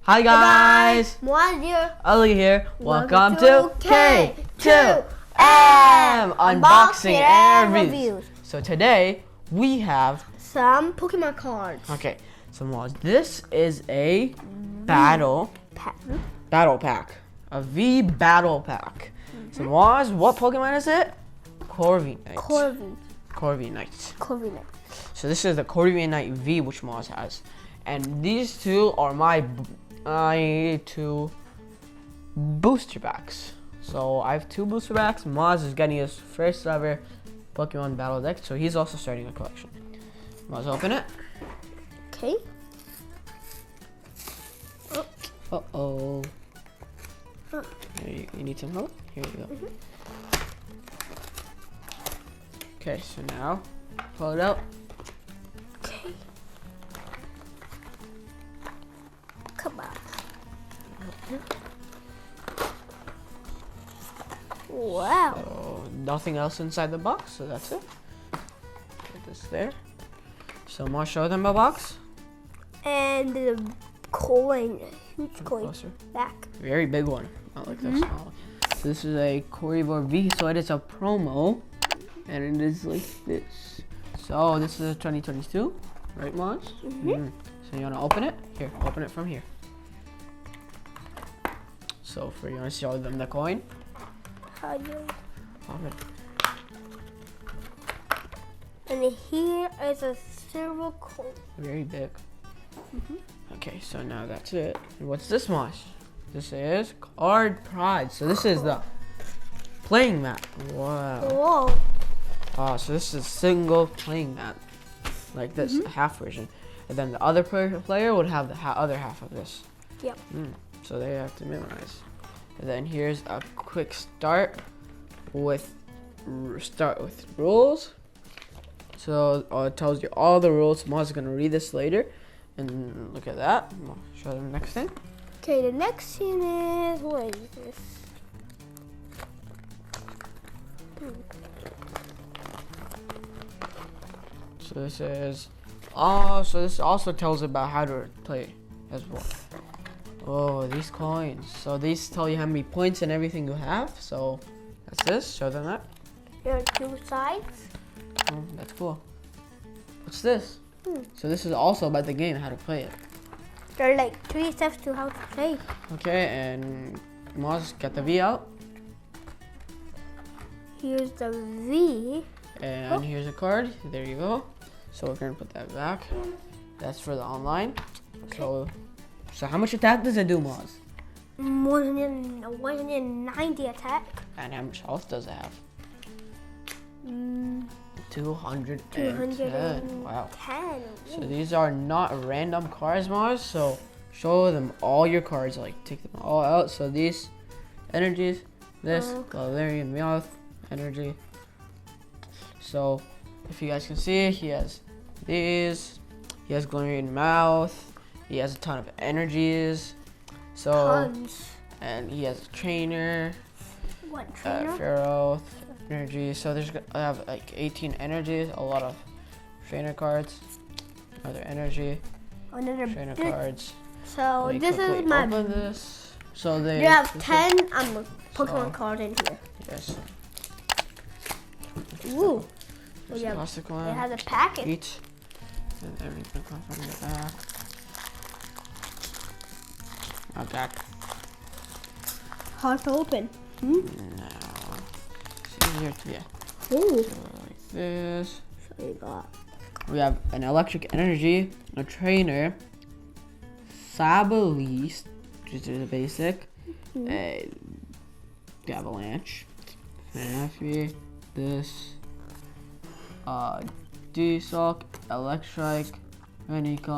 Hi guys! Muaz here. Ali here. Welcome to K2M Unboxing and Reviews. So today we have some Pokemon cards. Okay, so Muaz, this is a battle pack. A V battle pack. So Muaz, what Pokemon is it? Corviknight. Corviknight. So this is the Corviknight V which Muaz has. And these two are my two booster packs. So I have two booster packs. Muaz is getting his first ever Pokemon battle deck, so he's also starting a collection. Muaz, open it. Okay. Uh-oh. You need some help? Here you go. Okay, so now pull it out. Okay. Come on. Wow. So nothing else inside the box, so that's it. Put this there. So Muaz, show them a box. And the coin, huge coin Closer. back. Very big one, not like this small one. So this is a Corviknight V, so it is a promo, and it is like this. So this is 2022, right, Muaz? So you wanna open it? Here, open it from here. So you wanna show them the coin? How do you? Open. And here is a silver coin. Very big. Okay, so now that's it. And what's this, Muaz? This is Card Pride. So this is the playing mat. Wow. Whoa. So this is a single playing mat, like this, a half version. And then the other player would have the other half of this. Yep. So they have to memorize. And then here's a quick start with rules. So it tells you all the rules. Muaz is gonna read this later, and look at that. I'll show them the next thing. Okay, the next thing is, what is this? So this is, so this also tells about how to play as well. Oh, these coins. So these tell you how many points and everything you have. So that's this. Show them that. There are two sides. Oh, that's cool. What's this? So this is also about the game, how to play it. There are like 3 steps to how to play. Okay, and Muaz, get the V out. Here's the V. And here's a card. There you go. So we're gonna put that back. That's for the online. Okay. So how much attack does it do, Muaz? 190 attack. And how much health does it have? 210. 210. Wow. So these are not random cards, Muaz. So show them all your cards. Like take them all out. So these energies, this Galarian Meowth energy. So if you guys can see, he has these. He has Galarian Mouth. He has a ton of energies. So Tons. and he has a trainer. What trainer? Pharaoh energy. So I have like 18 energies. A lot of trainer cards. Another energy. Another Trainer cards. So Let me this quickly is my. open this. So they. You have 10 Pokemon cards in here. Yes. Ooh. There's Yeah. a plastic one. It has a packet. Each. And everything comes from the back. Not that. Hard to open. No. It's easier to get. Ooh. So like this. So you got. We have an electric energy, a trainer, Saboleast, which is the basic, a Avalanche, Fanafi, this, D-Sock, Electrike, Aniq,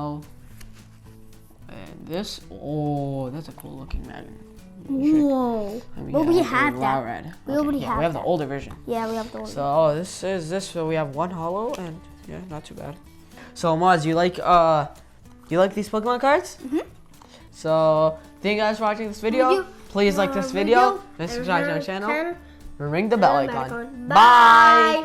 and this. Oh, that's a cool looking magnet. Whoa. Well, we have that. Red. We already We have have that. the older version. Yeah, we have the one. So this is this. So we have one hollow, and yeah, not too bad. So Muaz, you like these Pokemon cards? So thank you guys for watching this video. Please like this video and subscribe to our channel. And ring the bell icon. Bye.